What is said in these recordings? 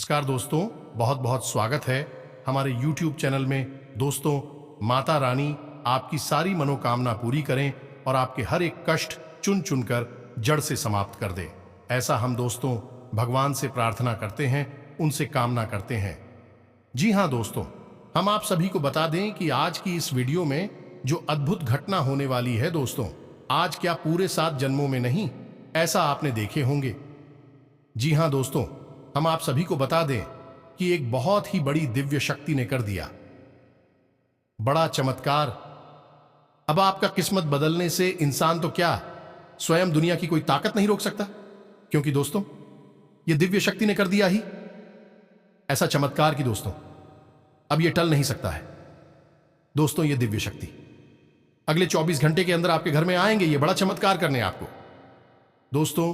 नमस्कार दोस्तों, बहुत बहुत स्वागत है हमारे YouTube चैनल में। दोस्तों, माता रानी आपकी सारी मनोकामना पूरी करें और आपके हर एक कष्ट चुन चुनकर जड़ से समाप्त कर दे। ऐसा हम दोस्तों भगवान से प्रार्थना करते हैं, उनसे कामना करते हैं। जी हाँ दोस्तों, हम आप सभी को बता दें कि आज की इस वीडियो में जो अद्भुत घटना होने वाली है दोस्तों, आज क्या पूरे 7 जन्मों में नहीं, ऐसा आपने देखे होंगे। जी हाँ दोस्तों, हम आप सभी को बता दें कि एक बहुत ही बड़ी दिव्य शक्ति ने कर दिया बड़ा चमत्कार। अब आपका किस्मत बदलने से इंसान तो क्या, स्वयं दुनिया की कोई ताकत नहीं रोक सकता, क्योंकि दोस्तों यह दिव्य शक्ति ने कर दिया ही ऐसा चमत्कार कि दोस्तों अब यह टल नहीं सकता है। दोस्तों, यह दिव्य शक्ति अगले 24 घंटे के अंदर आपके घर में आएंगे, यह बड़ा चमत्कार करने आपको। दोस्तों,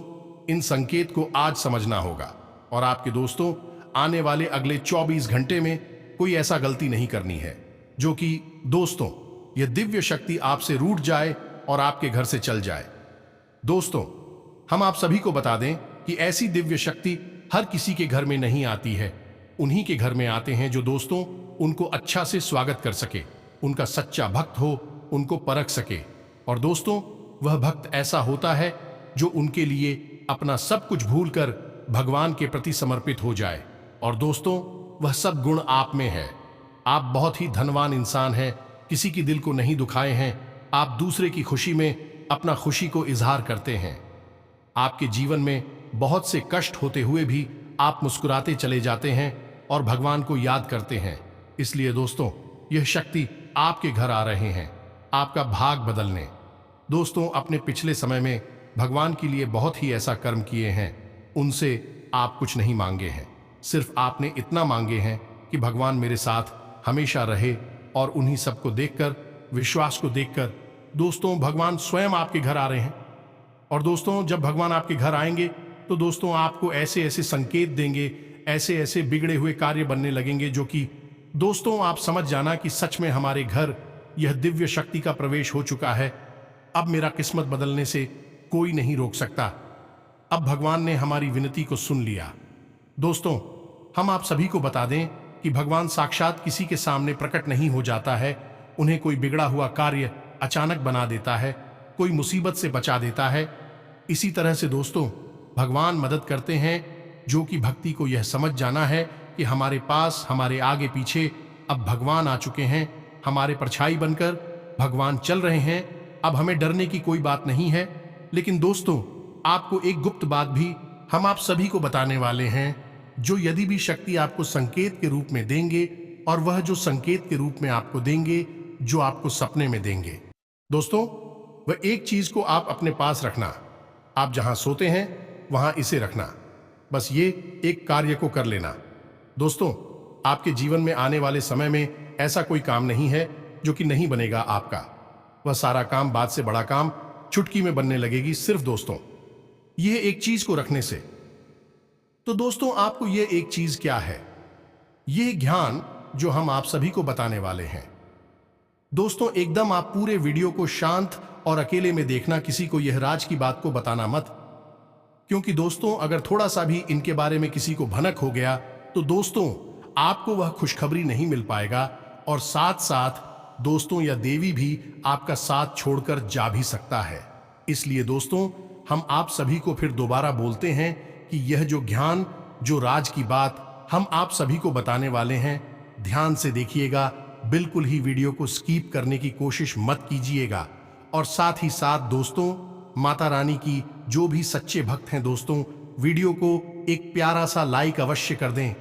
इन संकेत को आज समझना होगा और आपके दोस्तों आने वाले अगले 24 घंटे में कोई ऐसा गलती नहीं करनी है जो कि दोस्तों यह दिव्य शक्ति आपसे रूठ जाए और आपके घर से चल जाए। दोस्तों, हम आप सभी को बता दें कि ऐसी दिव्य शक्ति हर किसी के घर में नहीं आती है, उन्हीं के घर में आते हैं जो दोस्तों उनको अच्छा से स्वागत कर सके, उनका सच्चा भक्त हो, उनको परख सके। और दोस्तों, वह भक्त ऐसा होता है जो उनके लिए अपना सब कुछ भूलकर भगवान के प्रति समर्पित हो जाए। और दोस्तों, वह सब गुण आप में है। आप बहुत ही धनवान इंसान हैं, किसी की दिल को नहीं दुखाए हैं, आप दूसरे की खुशी में अपना खुशी को इजहार करते हैं। आपके जीवन में बहुत से कष्ट होते हुए भी आप मुस्कुराते चले जाते हैं और भगवान को याद करते हैं। इसलिए दोस्तों, यह शक्ति आपके घर आ रहे हैं आपका भाग बदलने। दोस्तों, अपने पिछले समय में भगवान के लिए बहुत ही ऐसा कर्म किए हैं, उनसे आप कुछ नहीं मांगे हैं, सिर्फ आपने इतना मांगे हैं कि भगवान मेरे साथ हमेशा रहे। और उन्हीं सबको देखकर, विश्वास को देखकर दोस्तों भगवान स्वयं आपके घर आ रहे हैं। और दोस्तों, जब भगवान आपके घर आएंगे तो दोस्तों आपको ऐसे ऐसे संकेत देंगे, ऐसे ऐसे बिगड़े हुए कार्य बनने लगेंगे जो कि दोस्तों आप समझ जाना कि सच में हमारे घर यह दिव्य शक्ति का प्रवेश हो चुका है। अब मेरा किस्मत बदलने से कोई नहीं रोक सकता। अब भगवान ने हमारी विनती को सुन लिया। दोस्तों, हम आप सभी को बता दें कि भगवान साक्षात किसी के सामने प्रकट नहीं हो जाता है, उन्हें कोई बिगड़ा हुआ कार्य अचानक बना देता है, कोई मुसीबत से बचा देता है। इसी तरह से दोस्तों भगवान मदद करते हैं जो कि भक्ति को यह समझ जाना है कि हमारे पास, हमारे आगे पीछे अब भगवान आ चुके हैं, हमारे परछाई बनकर भगवान चल रहे हैं। अब हमें डरने की कोई बात नहीं है। लेकिन दोस्तों, आपको एक गुप्त बात भी हम आप सभी को बताने वाले हैं, जो यदि भी शक्ति आपको संकेत के रूप में देंगे, और वह जो संकेत के रूप में आपको देंगे, जो आपको सपने में देंगे दोस्तों, वह एक चीज को आप अपने पास रखना। आप जहां सोते हैं वहां इसे रखना, बस ये एक कार्य को कर लेना। दोस्तों, आपके जीवन में आने वाले समय में ऐसा कोई काम नहीं है जो कि नहीं बनेगा आपका। वह सारा काम, बात से बड़ा काम, चुटकी में बनने लगेगी सिर्फ दोस्तों यह एक चीज को रखने से। तो दोस्तों, आपको यह एक चीज क्या है? यह ज्ञान जो हम आप सभी को बताने वाले हैं। दोस्तों, एकदम आप पूरे वीडियो को शांत और अकेले में देखना, किसी को यह राज की बात को बताना मत, क्योंकि दोस्तों अगर थोड़ा सा भी इनके बारे में किसी को भनक हो गया तो दोस्तों आपको वह खुशखबरी नहीं मिल पाएगा, और साथ साथ दोस्तों या देवी भी आपका साथ छोड़कर जा भी सकता है। इसलिए दोस्तों, हम आप सभी को फिर दोबारा बोलते हैं कि यह जो ज्ञान, जो राज की बात हम आप सभी को बताने वाले हैं, ध्यान से देखिएगा, बिल्कुल ही वीडियो को स्किप करने की कोशिश मत कीजिएगा। और साथ ही साथ दोस्तों, माता रानी की जो भी सच्चे भक्त हैं दोस्तों, वीडियो को एक प्यारा सा लाइक अवश्य कर दें।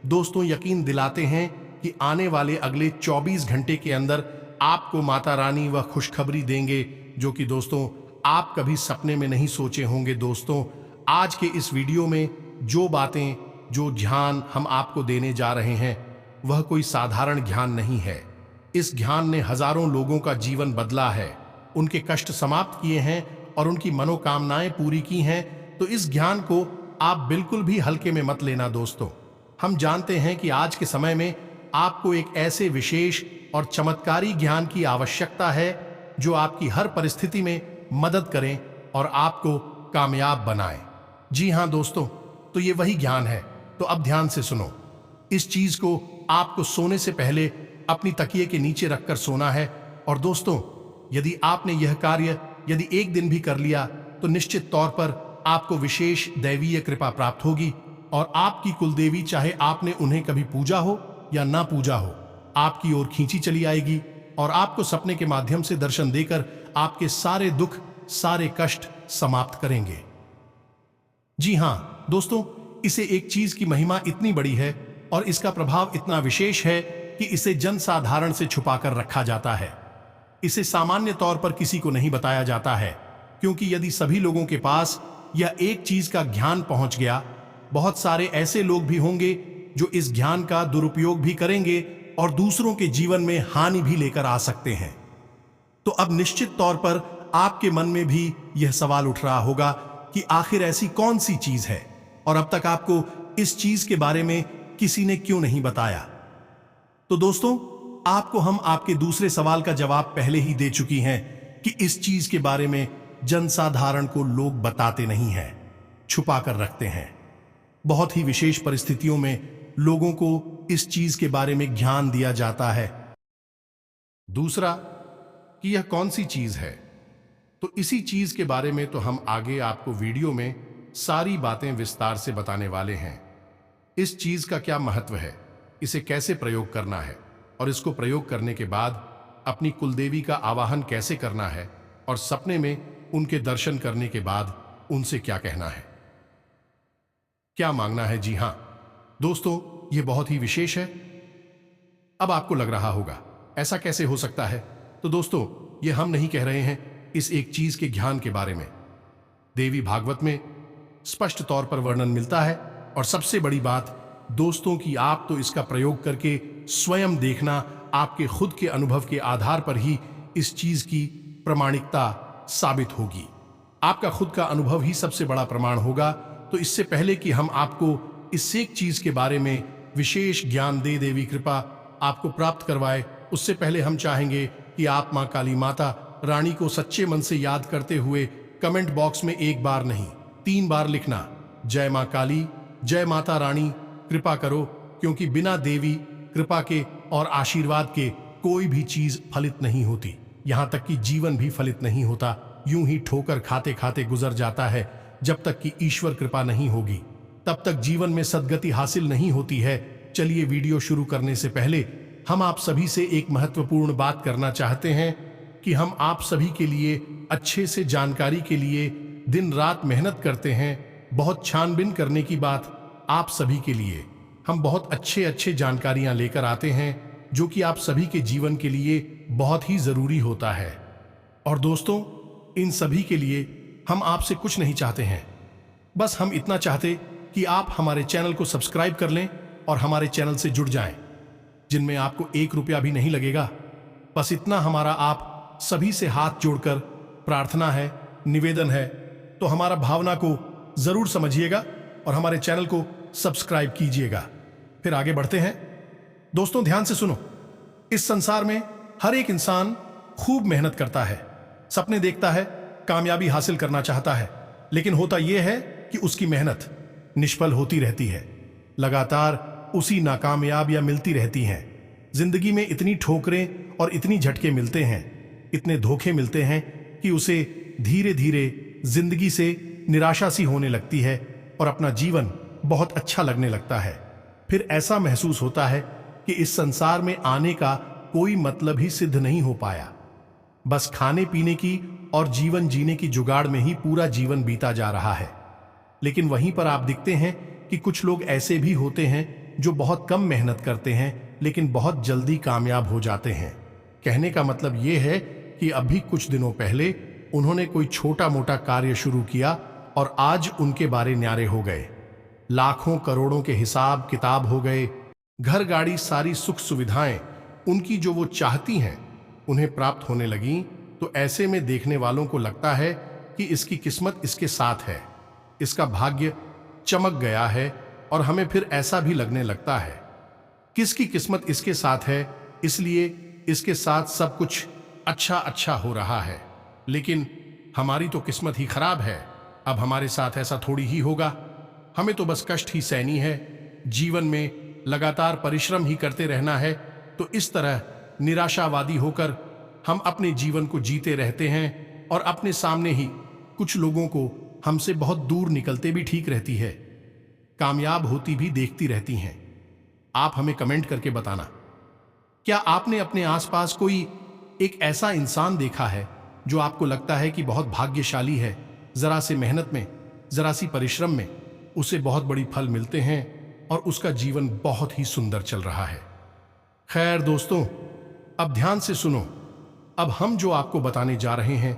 दोस्तों, यकीन दिलाते हैं कि आने वाले अगले 24 घंटे के अंदर आपको माता रानी वह खुशखबरी देंगे जो कि दोस्तों आप कभी सपने में नहीं सोचे होंगे। दोस्तों, आज के इस वीडियो में जो बातें, जो ज्ञान हम आपको देने जा रहे हैं, वह कोई साधारण ज्ञान नहीं है। इस ज्ञान ने हजारों लोगों का जीवन बदला है, उनके कष्ट समाप्त किए हैं और उनकी मनोकामनाएं पूरी की हैं। तो इस ज्ञान को आप बिल्कुल भी हल्के में मत लेना। दोस्तों, हम जानते हैं कि आज के समय में आपको एक ऐसे विशेष और चमत्कारी ज्ञान की आवश्यकता है जो आपकी हर परिस्थिति में मदद करें और आपको कामयाब बनाए। जी हां दोस्तों, तो ये वही ज्ञान है तो अब ध्यान से सुनो। इस चीज को आपको सोने से पहले अपनी तकिए के नीचे रखकर सोना है। और दोस्तों, यदि आपने यह कार्य यदि एक दिन भी कर लिया तो निश्चित तौर पर आपको विशेष दैवीय कृपा प्राप्त होगी और आपकी कुलदेवी, चाहे आपने उन्हें कभी पूजा हो या ना पूजा हो, आपकी ओर खींची चली आएगी और आपको सपने के माध्यम से दर्शन देकर आपके सारे दुख, सारे कष्ट समाप्त करेंगे। जी हां दोस्तों, इसे एक चीज की महिमा इतनी बड़ी है और इसका प्रभाव इतना विशेष है कि इसे जनसाधारण से छुपाकर रखा जाता है। इसे सामान्य तौर पर किसी को नहीं बताया जाता है, क्योंकि यदि सभी लोगों के पास यह एक चीज का ज्ञान पहुंच गया, बहुत सारे ऐसे लोग भी होंगे जो इस ज्ञान का दुरुपयोग भी करेंगे और दूसरों के जीवन में हानि भी लेकर आ सकते हैं। तो अब निश्चित तौर पर आपके मन में भी यह सवाल उठ रहा होगा कि आखिर ऐसी कौन सी चीज है और अब तक आपको इस चीज के बारे में किसी ने क्यों नहीं बताया। तो दोस्तों, आपको हम आपके दूसरे सवाल का जवाब पहले ही दे चुकी हैं कि इस चीज के बारे में जनसाधारण को लोग बताते नहीं हैं, छुपा कर रखते हैं। बहुत ही विशेष परिस्थितियों में लोगों को इस चीज के बारे में ज्ञान दिया जाता है। दूसरा, कि यह कौन सी चीज है, तो इसी चीज के बारे में तो हम आगे आपको वीडियो में सारी बातें विस्तार से बताने वाले हैं। इस चीज का क्या महत्व है, इसे कैसे प्रयोग करना है और इसको प्रयोग करने के बाद अपनी कुलदेवी का आवाहन कैसे करना है और सपने में उनके दर्शन करने के बाद उनसे क्या कहना है, क्या मांगना है। जी हां दोस्तों, यह बहुत ही विशेष है। अब आपको लग रहा होगा ऐसा कैसे हो सकता है, तो दोस्तों, यह हम नहीं कह रहे हैं, इस एक चीज के ज्ञान के बारे में देवी भागवत में स्पष्ट तौर पर वर्णन मिलता है। और सबसे बड़ी बात दोस्तों कि आप तो इसका प्रयोग करके स्वयं देखना, आपके खुद के अनुभव के आधार पर ही इस चीज की प्रामाणिकता साबित होगी। आपका खुद का अनुभव ही सबसे बड़ा प्रमाण होगा। तो इससे पहले कि हम आपको इस एक चीज के बारे में विशेष ज्ञान दे, देवी कृपा आपको प्राप्त करवाए, उससे पहले हम चाहेंगे कि आप मां काली माता रानी को सच्चे मन से याद करते हुए कमेंट बॉक्स में एक बार नहीं 3 बार लिखना, जय मां काली, जय माता रानी, कृपा करो, क्योंकि बिना देवी कृपा के और आशीर्वाद के कोई भी चीज फलित नहीं होती। यहां तक कि जीवन भी फलित नहीं होता, यूं ही ठोकर खाते खाते गुजर जाता है। जब तक कि ईश्वर कृपा नहीं होगी तब तक जीवन में सद्गति हासिल नहीं होती है। चलिए, वीडियो शुरू करने से पहले हम आप सभी से एक महत्वपूर्ण बात करना चाहते हैं कि हम आप सभी के लिए अच्छे से जानकारी के लिए दिन रात मेहनत करते हैं। बहुत छानबीन करने की बात आप सभी के लिए हम बहुत अच्छे जानकारियां लेकर आते हैं, जो कि आप सभी के जीवन के लिए बहुत ही जरूरी होता है। और दोस्तों, इन सभी के लिए हम आपसे कुछ नहीं चाहते हैं, बस हम इतना चाहते कि आप हमारे चैनल को सब्सक्राइब कर लें और हमारे चैनल से जुड़ जाएं, जिनमें आपको 1 रुपया भी नहीं लगेगा। बस इतना हमारा आप सभी से हाथ जोड़कर प्रार्थना है, निवेदन है। तो हमारा भावना को जरूर समझिएगा और हमारे चैनल को सब्सक्राइब कीजिएगा। फिर आगे बढ़ते हैं। दोस्तों, ध्यान से सुनो। इस संसार में हर एक इंसान खूब मेहनत करता है, सपने देखता है, कामयाबी हासिल करना चाहता है, लेकिन होता यह है कि उसकी मेहनत निष्फल होती रहती है। लगातार उसी नाकामयाबियां मिलती रहती हैं। जिंदगी में इतनी ठोकरें और इतनी झटके मिलते हैं, इतने धोखे मिलते हैं कि उसे धीरे धीरे जिंदगी से निराशा सी होने लगती है और अपना जीवन बहुत अच्छा लगने लगता है। फिर ऐसा महसूस होता है कि इस संसार में आने का कोई मतलब ही सिद्ध नहीं हो पाया। बस खाने पीने की और जीवन जीने की जुगाड़ में ही पूरा जीवन बीता जा रहा है। लेकिन वहीं पर आप दिखते हैं कि कुछ लोग ऐसे भी होते हैं जो बहुत कम मेहनत करते हैं लेकिन बहुत जल्दी कामयाब हो जाते हैं। कहने का मतलब यह है कि अभी कुछ दिनों पहले उन्होंने कोई छोटा मोटा कार्य शुरू किया और आज उनके बारे न्यारे हो गए। लाखों करोड़ों के हिसाब किताब हो गए, घर गाड़ी सारी सुख सुविधाएं उनकी जो वो चाहती हैं उन्हें प्राप्त होने लगी। तो ऐसे में देखने वालों को लगता है कि इसकी किस्मत इसके साथ है, इसका भाग्य चमक गया है। और हमें फिर ऐसा भी लगने लगता है किसकी किस्मत इसके साथ है, इसलिए इसके साथ सब कुछ अच्छा हो रहा है। लेकिन हमारी तो किस्मत ही खराब है। अब हमारे साथ ऐसा थोड़ी ही होगा, हमें तो बस कष्ट ही सहनी है। जीवन में लगातार परिश्रम ही करते रहना है, तो इस तरह निराशावादी होकर हम अपने जीवन को जीते रहते हैं और अपने सामने ही कुछ लोगों को हमसे बहुत दूर निकलते भी ठीक रहती है, कामयाब होती भी देखती रहती हैं। आप हमें कमेंट करके बताना, क्या आपने अपने आसपास कोई एक ऐसा इंसान देखा है जो आपको लगता है कि बहुत भाग्यशाली है, जरा सी मेहनत में, जरा सी परिश्रम में उसे बहुत बड़ी फल मिलते हैं और उसका जीवन बहुत ही सुंदर चल रहा है। खैर दोस्तों, अब ध्यान से सुनो। अब हम जो आपको बताने जा रहे हैं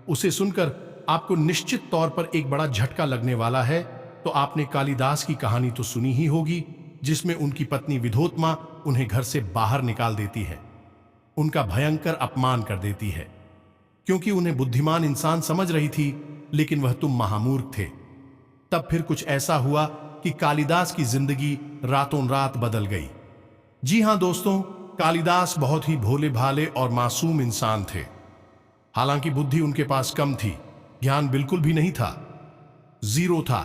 उसे सुनकर आपको निश्चित तौर पर एक बड़ा झटका लगने वाला है। तो आपने कालिदास की कहानी तो सुनी ही होगी, जिसमें उनकी पत्नी विधोत्मा उन्हें घर से बाहर निकाल देती है, उनका भयंकर अपमान कर देती है, क्योंकि उन्हें बुद्धिमान इंसान समझ रही थी, लेकिन वह तुम महामूर्ख थे। तब फिर कुछ ऐसा हुआ कि कालिदास की जिंदगी रातों रात बदल गई। जी हां दोस्तों, कालिदास बहुत ही भोले भाले और मासूम इंसान थे। हालांकि बुद्धि उनके पास कम थी, ज्ञान बिल्कुल भी नहीं था, जीरो था।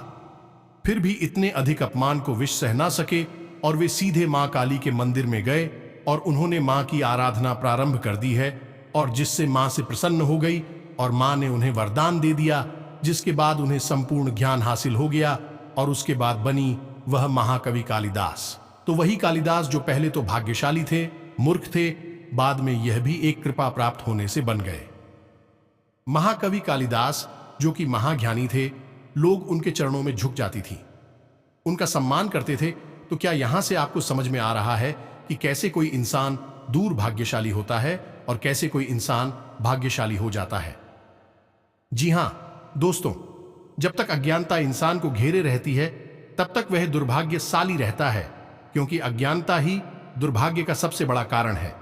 फिर भी इतने अधिक अपमान को विष सह ना सके और वे सीधे मां काली के मंदिर में गए और उन्होंने मां की आराधना प्रारंभ कर दी है, और जिससे मां से प्रसन्न हो गई और मां ने उन्हें वरदान दे दिया, जिसके बाद उन्हें संपूर्ण ज्ञान हासिल हो गया और उसके बाद बनी वह महाकवि कालिदास। तो वही कालिदास जो पहले तो भाग्यशाली थे, मूर्ख थे, बाद में यह भी एक कृपा प्राप्त होने से बन गए। महाकवि कालिदास जो कि महाज्ञानी थे, लोग उनके चरणों में झुक जाती थी, उनका सम्मान करते थे। तो क्या यहां से आपको समझ में आ रहा है कि कैसे कोई इंसान दूर भाग्यशाली होता है और कैसे कोई इंसान भाग्यशाली हो जाता है? जी हां दोस्तों, जब तक अज्ञानता इंसान को घेरे रहती है तब तक वह दुर्भाग्यशाली रहता है, क्योंकि अज्ञानता ही दुर्भाग्य का सबसे बड़ा कारण है।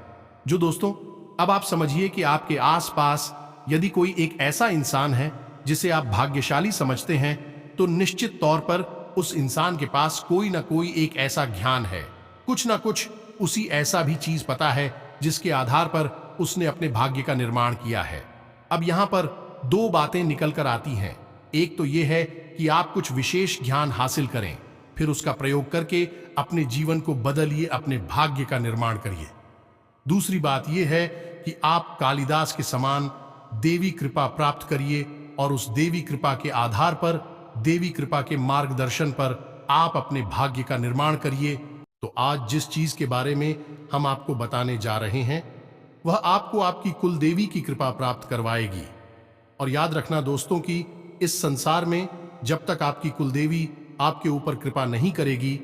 जो दोस्तों, अब आप समझिए कि आपके आसपास यदि कोई एक ऐसा इंसान है जिसे आप भाग्यशाली समझते हैं, तो निश्चित तौर पर उस इंसान के पास कोई ना कोई एक ऐसा ज्ञान है, कुछ ना कुछ उसी ऐसा भी चीज पता है जिसके आधार पर उसने अपने भाग्य का निर्माण किया है। अब यहां पर दो बातें निकल कर आती हैं। एक तो यह है कि आप कुछ विशेष ज्ञान हासिल करें, फिर उसका प्रयोग करके अपने जीवन को बदलिए, अपने भाग्य का निर्माण करिए। दूसरी बात यह है कि आप कालिदास के समान देवी कृपा प्राप्त करिए और उस देवी कृपा के आधार पर, देवी कृपा के मार्गदर्शन पर आप अपने भाग्य का निर्माण करिए। तो आज जिस चीज के बारे में हम आपको बताने जा रहे हैं, वह आपको आपकी कुल देवी की कृपा प्राप्त करवाएगी। और याद रखना दोस्तों कि इस संसार में जब तक आपकी कुल देवी आपके ऊपर कृपा नहीं करेगी,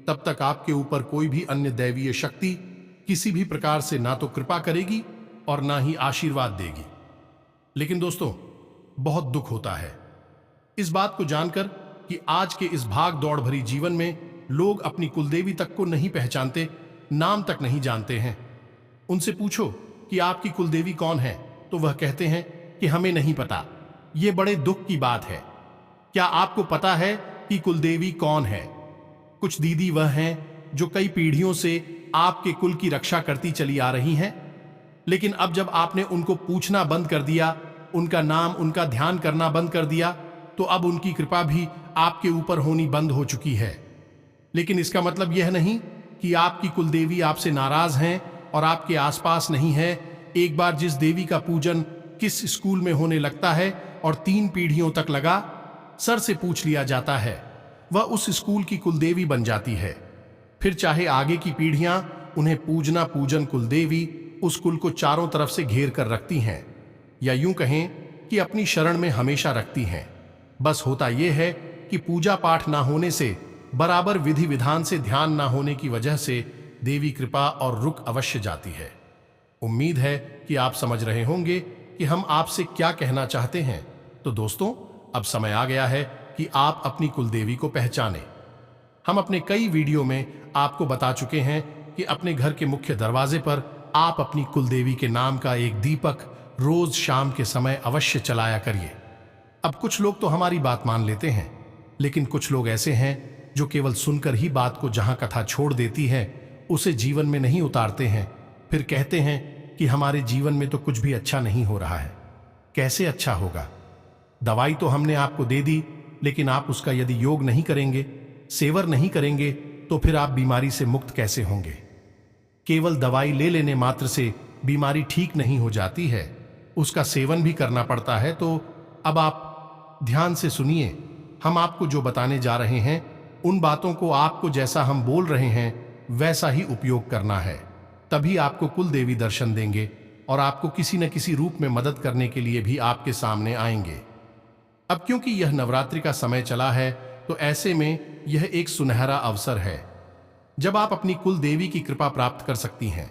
तब तक आपके ऊपर कोई भी अन्य दैवीय शक्ति किसी भी प्रकार से ना तो कृपा करेगी और ना ही आशीर्वाद देगी। लेकिन दोस्तों, बहुत दुख होता है इस बात को जानकर कि आज के इस भाग दौड़ भरी जीवन में लोग अपनी कुलदेवी तक को नहीं पहचानते, नाम तक नहीं जानते हैं। उनसे पूछो कि आपकी कुलदेवी कौन है, तो वह कहते हैं कि हमें नहीं पता। यह बड़े दुख की बात है। क्या आपको पता है कि कुलदेवी कौन है? कुछ दीदी वह हैं जो कई पीढ़ियों से आपके कुल की रक्षा करती चली आ रही हैं, लेकिन अब जब आपने उनको पूछना बंद कर दिया, उनका नाम, उनका ध्यान करना बंद कर दिया, तो अब उनकी कृपा भी आपके ऊपर होनी बंद हो चुकी है। लेकिन इसका मतलब यह नहीं कि आपकी कुलदेवी आपसे नाराज हैं और आपके आसपास नहीं है। एक बार जिस देवी का पूजन किस स्कूल में होने लगता है और 3 पीढ़ियों तक लगा सर से पूछ लिया जाता है, वह उस स्कूल की कुलदेवी बन जाती है। फिर चाहे आगे की पीढ़ियां उन्हें पूजना पूजन कुलदेवी उस कुल को चारों तरफ से घेर कर रखती हैं, या यूं कहें कि अपनी शरण में हमेशा रखती हैं। बस होता यह है कि पूजा पाठ ना होने से, बराबर विधि विधान से ध्यान ना होने की वजह से देवी कृपा और रुक अवश्य जाती है। उम्मीद है कि आप समझ रहे होंगे कि हम आपसे क्या कहना चाहते हैं। तो दोस्तों, अब समय आ गया है कि आप अपनी कुलदेवी को पहचानें। हम अपने कई वीडियो में आपको बता चुके हैं कि अपने घर के मुख्य दरवाजे पर आप अपनी कुलदेवी के नाम का एक दीपक रोज शाम के समय अवश्य चलाया करिए। अब कुछ लोग तो हमारी बात मान लेते हैं, लेकिन कुछ लोग ऐसे हैं जो केवल सुनकर ही बात को जहां कथा छोड़ देती है, उसे जीवन में नहीं उतारते हैं। फिर कहते हैं कि हमारे जीवन में तो कुछ भी अच्छा नहीं हो रहा है। कैसे अच्छा होगा? दवाई तो हमने आपको दे दी, लेकिन आप उसका यदि योग नहीं करेंगे, सेवन नहीं करेंगे, तो फिर आप बीमारी से मुक्त कैसे होंगे? केवल दवाई ले लेने मात्र से बीमारी ठीक नहीं हो जाती है, उसका सेवन भी करना पड़ता है। तो अब आप ध्यान से सुनिए, हम आपको जो बताने जा रहे हैं उन बातों को आपको जैसा हम बोल रहे हैं वैसा ही उपयोग करना है, तभी आपको कुल देवी दर्शन देंगे और आपको किसी न किसी रूप में मदद करने के लिए भी आपके सामने आएंगे। अब क्योंकि यह नवरात्रि का समय चला है, तो ऐसे में यह एक सुनहरा अवसर है जब आप अपनी कुल देवी की कृपा प्राप्त कर सकती हैं।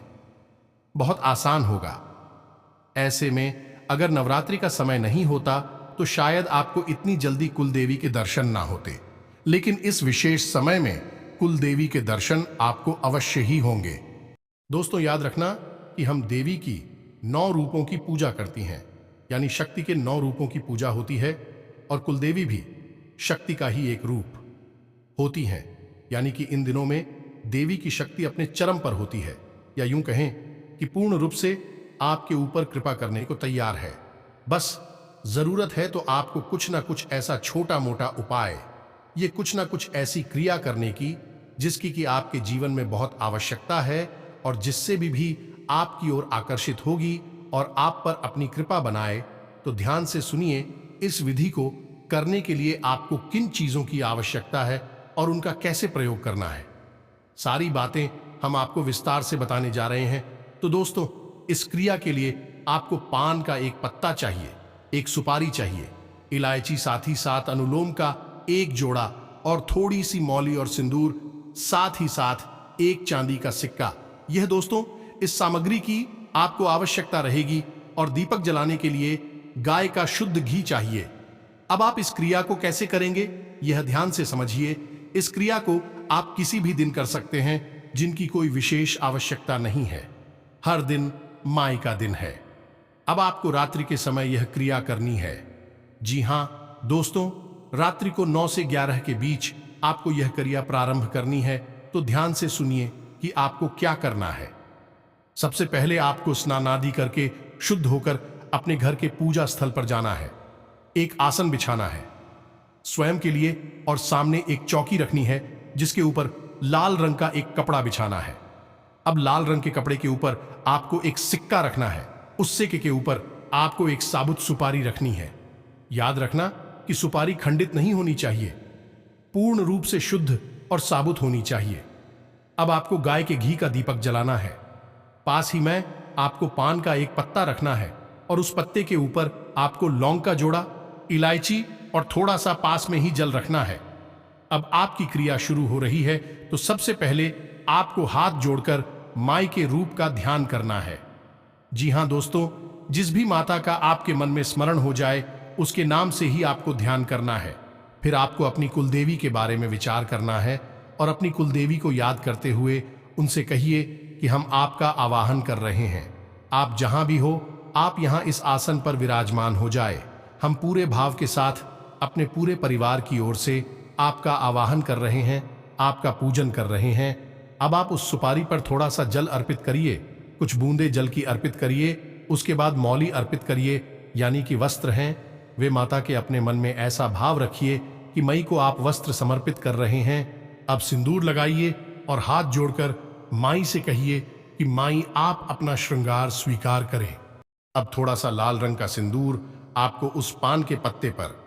बहुत आसान होगा। ऐसे में अगर नवरात्रि का समय नहीं होता तो शायद आपको इतनी जल्दी कुल देवी के दर्शन ना होते, लेकिन इस विशेष समय में कुल देवी के दर्शन आपको अवश्य ही होंगे। दोस्तों, याद रखना कि हम देवी की 9 रूपों की पूजा करती हैं, यानी शक्ति के 9 रूपों की पूजा होती है, और कुल देवी भी शक्ति का ही एक रूप होती हैं, यानी कि इन दिनों में देवी की शक्ति अपने चरम पर होती है, या यूं कहें कि पूर्ण रूप से आपके ऊपर कृपा करने को तैयार है। बस जरूरत है तो आपको कुछ ना कुछ ऐसा छोटा मोटा उपाय, ये कुछ ना कुछ ऐसी क्रिया करने की जिसकी कि आपके जीवन में बहुत आवश्यकता है और जिससे भी आपकी ओर आकर्षित होगी और आप पर अपनी कृपा बनाए। तो ध्यान से सुनिए, इस विधि को करने के लिए आपको किन चीजों की आवश्यकता है और उनका कैसे प्रयोग करना है, सारी बातें हम आपको विस्तार से बताने जा रहे हैं। तो दोस्तों, इस क्रिया के लिए आपको पान का एक पत्ता चाहिए, एक सुपारी चाहिए, इलायची, साथ ही साथ अनुलोम का एक जोड़ा और थोड़ी सी मौली और सिंदूर, साथ ही साथ एक चांदी का सिक्का। यह दोस्तों इस सामग्री की आपको आवश्यकता रहेगी। और दीपक जलाने के लिए गाय का शुद्ध घी चाहिए। अब आप इस क्रिया को कैसे करेंगे, यह ध्यान से समझिए। इस क्रिया को आप किसी भी दिन कर सकते हैं जिनकी कोई विशेष आवश्यकता नहीं है। हर दिन माई का दिन है। अब आपको रात्रि के समय यह क्रिया करनी है। जी हां दोस्तों, रात्रि को 9 से 11 के बीच आपको यह क्रिया प्रारंभ करनी है। तो ध्यान से सुनिए कि आपको क्या करना है। सबसे पहले आपको स्नान आदि करके शुद्ध होकर अपने घर के पूजा स्थल पर जाना है। एक आसन बिछाना है स्वयं के लिए और सामने एक चौकी रखनी है जिसके ऊपर लाल रंग का एक कपड़ा बिछाना है। अब लाल रंग के कपड़े के ऊपर आपको एक सिक्का रखना है। उस सिक्के के ऊपर आपको एक साबुत सुपारी रखनी है। याद रखना कि सुपारी खंडित नहीं होनी चाहिए, पूर्ण रूप से शुद्ध और साबुत होनी चाहिए। अब आपको गाय के घी का दीपक जलाना है। पास ही में आपको पान का एक पत्ता रखना है और उस पत्ते के ऊपर आपको लौंग का जोड़ा, इलायची और थोड़ा सा पास में ही जल रखना है। अब आपकी क्रिया शुरू हो रही है। तो सबसे पहले आपको हाथ जोड़कर माई के रूप का ध्यान करना है। जी हां दोस्तों, जिस भी माता का आपके मन में स्मरण हो जाए उसके नाम से ही आपको ध्यान करना है। फिर आपको अपनी कुलदेवी के बारे में विचार करना है और अपनी कुलदेवी को याद करते हुए उनसे कहिए कि हम आपका आवाहन कर रहे हैं। आप जहां भी हो, आप यहां इस आसन पर विराजमान हो जाए। हम पूरे भाव के साथ अपने पूरे परिवार की ओर से आपका आवाहन कर रहे हैं, आपका पूजन कर रहे हैं। अब आप उस सुपारी पर थोड़ा सा जल अर्पित करिए, कुछ बूंदे जल की अर्पित करिए। उसके बाद मौली अर्पित करिए, यानी कि वस्त्र हैं वे माता के। अपने मन में ऐसा भाव रखिए कि मई को आप वस्त्र समर्पित कर रहे हैं। अब सिंदूर लगाइए और हाथ जोड़कर माई से कहिए कि माई आप अपना श्रृंगार स्वीकार करें। अब थोड़ा सा लाल रंग का सिंदूर आपको उस पान के पत्ते पर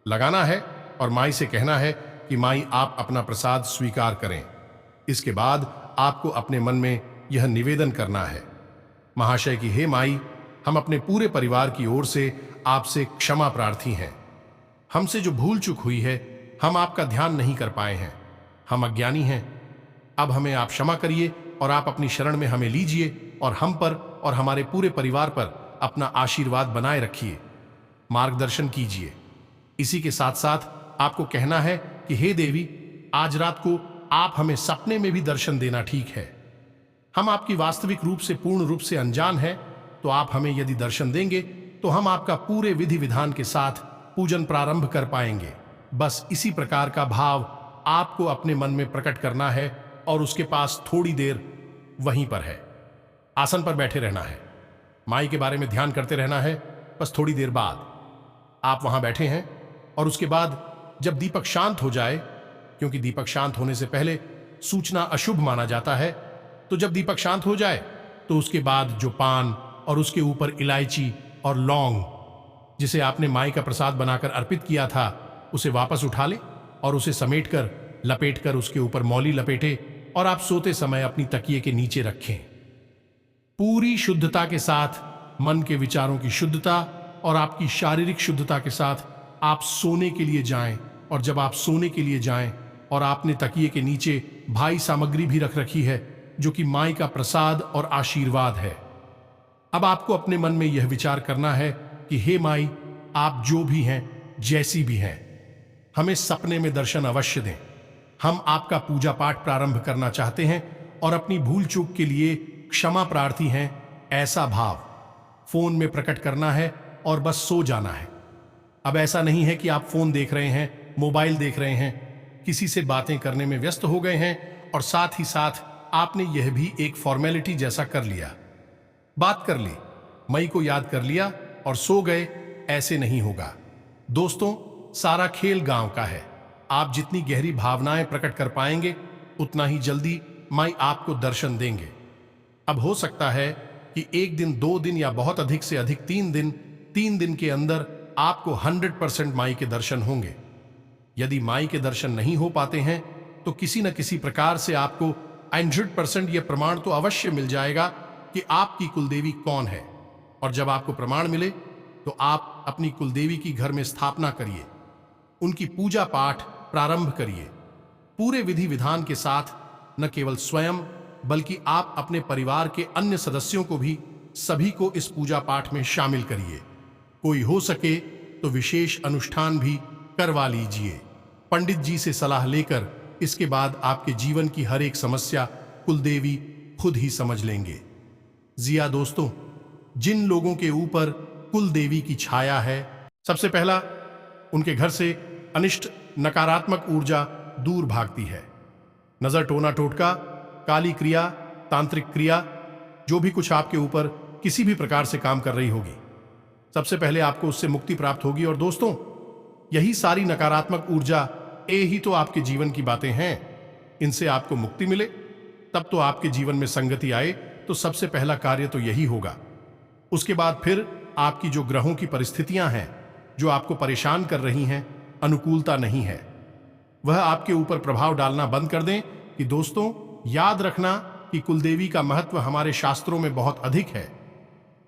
लगाना है और माई से कहना है कि माई आप अपना प्रसाद स्वीकार करें। इसके बाद आपको अपने मन में यह निवेदन करना है, महाशय की हे माई, हम अपने पूरे परिवार की ओर से आपसे क्षमा प्रार्थी हैं। हमसे जो भूल चूक हुई है, हम आपका ध्यान नहीं कर पाए हैं, हम अज्ञानी हैं। अब हमें आप क्षमा करिए और आप अपनी शरण में हमें लीजिए और हम पर और हमारे पूरे परिवार पर अपना आशीर्वाद बनाए रखिए, मार्गदर्शन कीजिए। इसी के साथ साथ आपको कहना है कि हे देवी, आज रात को आप हमें सपने में भी दर्शन देना ठीक है। हम आपकी वास्तविक रूप से पूर्ण रूप से अनजान हैं, तो आप हमें यदि दर्शन देंगे तो हम आपका पूरे विधि विधान के साथ पूजन प्रारंभ कर पाएंगे। बस इसी प्रकार का भाव आपको अपने मन में प्रकट करना है और उसके पास थोड़ी देर वहीं पर है, आसन पर बैठे रहना है, माई के बारे में ध्यान करते रहना है। बस थोड़ी देर बाद आप वहां बैठे हैं और उसके बाद जब दीपक शांत हो जाए, क्योंकि दीपक शांत होने से पहले सूचना अशुभ माना जाता है। तो जब दीपक शांत हो जाए तो उसके बाद जो पान और उसके ऊपर इलायची और लौंग जिसे आपने माई का प्रसाद बनाकर अर्पित किया था उसे वापस उठा ले और उसे समेटकर लपेटकर उसके ऊपर मौली लपेटे और आप सोते समय अपनी तकिए के नीचे रखें। पूरी शुद्धता के साथ, मन के विचारों की शुद्धता और आपकी शारीरिक शुद्धता के साथ आप सोने के लिए जाएं। और जब आप सोने के लिए जाएं और आपने तकिए के नीचे भाई सामग्री भी रख रखी है जो कि माई का प्रसाद और आशीर्वाद है, अब आपको अपने मन में यह विचार करना है कि हे माई, आप जो भी हैं, जैसी भी हैं, हमें सपने में दर्शन अवश्य दें। हम आपका पूजा पाठ प्रारंभ करना चाहते हैं और अपनी भूल चूक के लिए क्षमा प्रार्थी हैं। ऐसा भाव फोन में प्रकट करना है और बस सो जाना है। अब ऐसा नहीं है कि आप फोन देख रहे हैं, मोबाइल देख रहे हैं, किसी से बातें करने में व्यस्त हो गए हैं और साथ ही साथ आपने यह भी एक फॉर्मेलिटी जैसा कर लिया, बात कर ली, मई को याद कर लिया और सो गए। ऐसे नहीं होगा दोस्तों। सारा खेल गांव का है। आप जितनी गहरी भावनाएं प्रकट कर पाएंगे उतना ही जल्दी माई आपको दर्शन देंगे। अब हो सकता है कि 1 दिन, 2 दिन या बहुत अधिक से अधिक 3 दिन के अंदर आपको 100% माई के दर्शन होंगे। यदि माई के दर्शन नहीं हो पाते हैं तो किसी न किसी प्रकार से आपको 100% यह प्रमाण तो अवश्य मिल जाएगा कि आपकी कुलदेवी कौन है। और जब आपको प्रमाण मिले तो आप अपनी कुलदेवी की घर में स्थापना करिए, उनकी पूजा पाठ प्रारंभ करिए पूरे विधि विधान के साथ। न केवल स्वयं बल्कि आप अपने परिवार के अन्य सदस्यों को भी, सभी को इस पूजा पाठ में शामिल करिए। कोई हो सके तो विशेष अनुष्ठान भी करवा लीजिए। पंडित जी से सलाह लेकर इसके बाद आपके जीवन की हर एक समस्या कुलदेवी खुद ही समझ लेंगे। जिया दोस्तों, जिन लोगों के ऊपर कुलदेवी की छाया है, सबसे पहला उनके घर से अनिष्ट नकारात्मक ऊर्जा दूर भागती है। नजर, टोना टोटका, काली क्रिया, तांत्रिक क्रिया, जो भी कुछ आपके ऊपर किसी भी प्रकार से काम कर रही होगी, सबसे पहले आपको उससे मुक्ति प्राप्त होगी। और दोस्तों, यही सारी नकारात्मक ऊर्जा, ये ही तो आपके जीवन की बातें हैं। इनसे आपको मुक्ति मिले तब तो आपके जीवन में संगति आए। तो सबसे पहला कार्य तो यही होगा। उसके बाद फिर आपकी जो ग्रहों की परिस्थितियां हैं जो आपको परेशान कर रही हैं, अनुकूलता नहीं है, वह आपके ऊपर प्रभाव डालना बंद कर दें। कि दोस्तों, याद रखना कि कुलदेवी का महत्व हमारे शास्त्रों में बहुत अधिक है।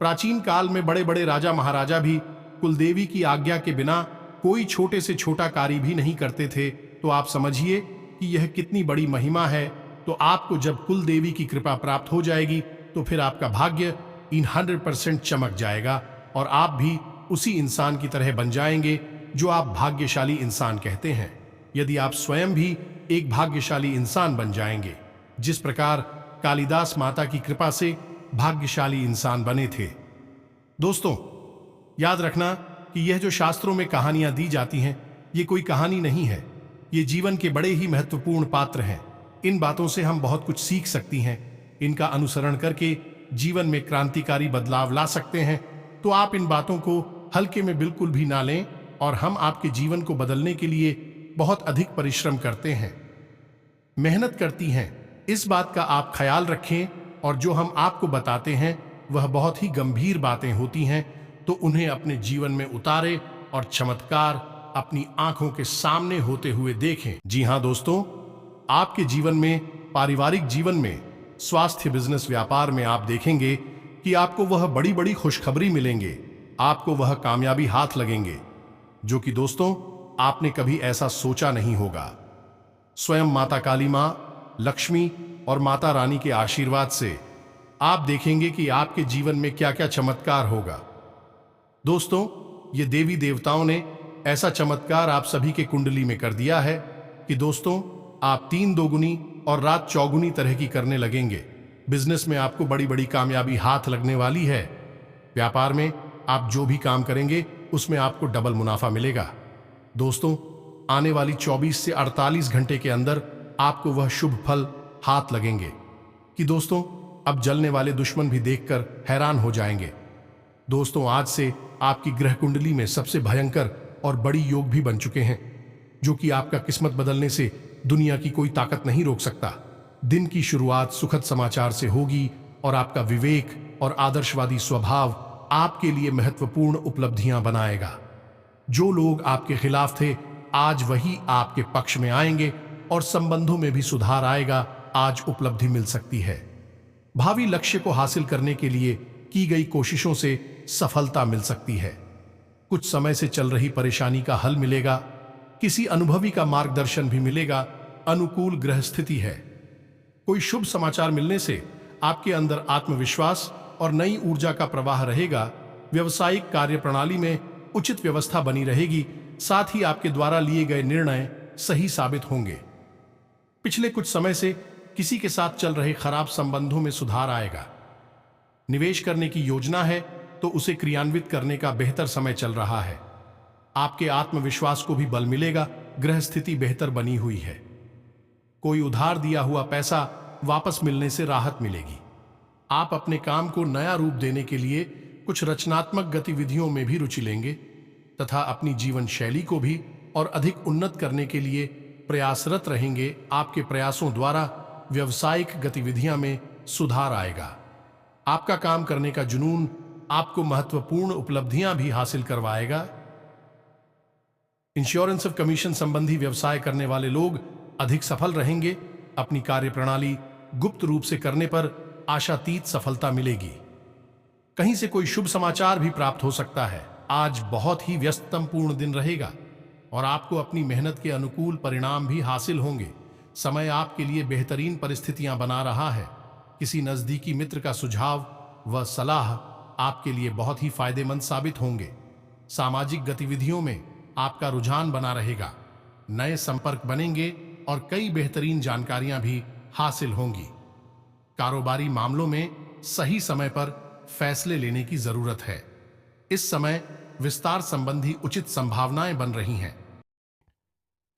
प्राचीन काल में बड़े बड़े राजा महाराजा भी कुलदेवी की आज्ञा के बिना कोई छोटे से छोटा कार्य भी नहीं करते थे। तो आप समझिए कि यह कितनी बड़ी महिमा है। तो आपको जब कुलदेवी की कृपा प्राप्त हो जाएगी तो फिर आपका भाग्य इन 100% चमक जाएगा और आप भी उसी इंसान की तरह बन जाएंगे जो आप भाग्यशाली इंसान कहते हैं। यदि आप स्वयं भी एक भाग्यशाली इंसान बन जाएंगे, जिस प्रकार कालिदास माता की कृपा से भाग्यशाली इंसान बने थे। दोस्तों, याद रखना कि यह जो शास्त्रों में कहानियां दी जाती हैं, ये कोई कहानी नहीं है, ये जीवन के बड़े ही महत्वपूर्ण पात्र हैं। इन बातों से हम बहुत कुछ सीख सकती हैं। इनका अनुसरण करके जीवन में क्रांतिकारी बदलाव ला सकते हैं। तो आप इन बातों को हल्के में बिल्कुल भी ना लें और हम आपके जीवन को बदलने के लिए बहुत अधिक परिश्रम करते हैं, मेहनत करती हैं। इस बात का आप ख्याल रखें और जो हम आपको बताते हैं वह बहुत ही गंभीर बातें होती हैं, तो उन्हें अपने जीवन में उतारें और चमत्कार अपनी आंखों के सामने होते हुए देखें। जी हाँ दोस्तों, आपके जीवन में, पारिवारिक जीवन में, स्वास्थ्य, बिजनेस, व्यापार में आप देखेंगे कि आपको वह बड़ी बड़ी खुशखबरी मिलेंगे, आपको वह कामयाबी हाथ लगेंगे जो कि दोस्तों आपने कभी ऐसा सोचा नहीं होगा। स्वयं माता काली माँ, लक्ष्मी और माता रानी के आशीर्वाद से आप देखेंगे कि आपके जीवन में क्या क्या चमत्कार होगा। दोस्तों, ये देवी देवताओं ने ऐसा चमत्कार आप सभी के कुंडली में कर दिया है कि दोस्तों आप 3 दोगुनी और रात चौगुनी तरह की करने लगेंगे। बिजनेस में आपको बड़ी बड़ी कामयाबी हाथ लगने वाली है। व्यापार में आप जो भी काम करेंगे उसमें आपको डबल मुनाफा मिलेगा। दोस्तों, आने वाली 24 से 48 घंटे के अंदर आपको वह शुभ फल हाथ लगेंगे कि दोस्तों अब जलने वाले दुश्मन भी देखकर हैरान हो जाएंगे। दोस्तों, आज से आपकी ग्रह कुंडली में सबसे भयंकर और बड़ी योग भी बन चुके हैं, जो कि आपका किस्मत बदलने से दुनिया की कोई ताकत नहीं रोक सकता। दिन की शुरुआत सुखद समाचार से होगी और आपका विवेक और आदर्शवादी स्वभाव आपके लिए महत्वपूर्ण उपलब्धियां बनाएगा। जो लोग आपके खिलाफ थे, आज वही आपके पक्ष में आएंगे और संबंधों में भी सुधार आएगा। आज उपलब्धि मिल सकती है। भावी लक्ष्य को हासिल करने के लिए की गई कोशिशों से सफलता मिल सकती है। कुछ समय से चल रही परेशानी का हल मिलेगा। किसी अनुभवी का मार्गदर्शन भी मिलेगा। अनुकूल ग्रह स्थिति है। कोई शुभ समाचार मिलने से आपके अंदर आत्मविश्वास और नई ऊर्जा का प्रवाह रहेगा। व्यवसायिक कार्यप्रणाली में उचित व्यवस्था बनी रहेगी। साथ ही आपके द्वारा लिए गए निर्णय सही साबित होंगे। पिछले कुछ समय से किसी के साथ चल रहे खराब संबंधों में सुधार आएगा। निवेश करने की योजना है तो उसे क्रियान्वित करने का बेहतर समय चल रहा है। आपके आत्मविश्वास को भी बल मिलेगा। ग्रह स्थिति बेहतर बनी हुई है। कोई उधार दिया हुआ पैसा वापस मिलने से राहत मिलेगी। आप अपने काम को नया रूप देने के लिए कुछ रचनात्मक गतिविधियों में भी रुचि लेंगे तथा अपनी जीवन शैली को भी और अधिक उन्नत करने के लिए प्रयासरत रहेंगे। आपके प्रयासों द्वारा व्यावसायिक गतिविधियां में सुधार आएगा। आपका काम करने का जुनून आपको महत्वपूर्ण उपलब्धियां भी हासिल करवाएगा। इंश्योरेंस और कमीशन संबंधी व्यवसाय करने वाले लोग अधिक सफल रहेंगे। अपनी कार्यप्रणाली गुप्त रूप से करने पर आशातीत सफलता मिलेगी। कहीं से कोई शुभ समाचार भी प्राप्त हो सकता है। आज बहुत ही व्यस्ततम पूर्ण दिन रहेगा और आपको अपनी मेहनत के अनुकूल परिणाम भी हासिल होंगे। समय आपके लिए बेहतरीन परिस्थितियां बना रहा है। किसी नजदीकी मित्र का सुझाव व सलाह आपके लिए बहुत ही फायदेमंद साबित होंगे। सामाजिक गतिविधियों में आपका रुझान बना रहेगा। नए संपर्क बनेंगे और कई बेहतरीन जानकारियां भी हासिल होंगी। कारोबारी मामलों में सही समय पर फैसले लेने की जरूरत है। इस समय विस्तार संबंधी उचित संभावनाएं बन रही हैं।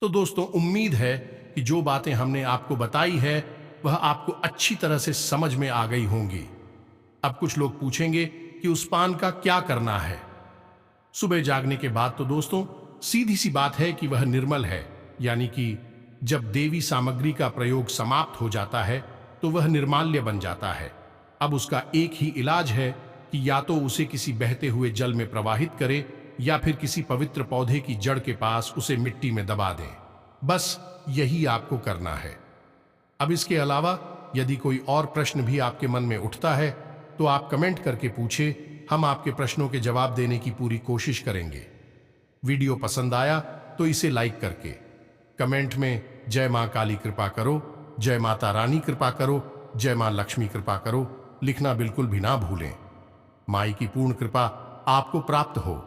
तो दोस्तों, उम्मीद है कि जो बातें हमने आपको बताई है वह आपको अच्छी तरह से समझ में आ गई होंगी। अब कुछ लोग पूछेंगे कि उस पान का क्या करना है। सुबह जागने के बाद तो दोस्तों सीधी सी बात है कि वह निर्मल है, यानी कि जब देवी सामग्री का प्रयोग समाप्त हो जाता है तो वह निर्माल्य बन जाता है। अब उसका एक ही इलाज है कि या तो उसे किसी बहते हुए जल में प्रवाहित करें या फिर किसी पवित्र पौधे की जड़ के पास उसे मिट्टी में दबा दें। बस यही आपको करना है। अब इसके अलावा यदि कोई और प्रश्न भी आपके मन में उठता है तो आप कमेंट करके पूछें। हम आपके प्रश्नों के जवाब देने की पूरी कोशिश करेंगे। वीडियो पसंद आया तो इसे लाइक करके कमेंट में जय मां काली कृपा करो, जय माता रानी कृपा करो, जय मां लक्ष्मी कृपा करो लिखना बिल्कुल भी ना भूलें। माई की पूर्ण कृपा आपको प्राप्त हो,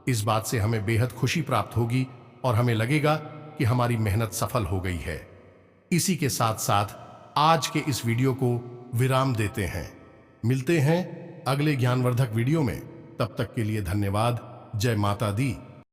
इस बात से हमें बेहद खुशी प्राप्त होगी और हमें लगेगा कि हमारी मेहनत सफल हो गई है। इसी के साथ साथ आज के इस वीडियो को विराम देते हैं। मिलते हैं अगले ज्ञानवर्धक वीडियो में। तब तक के लिए धन्यवाद। जय माता दी।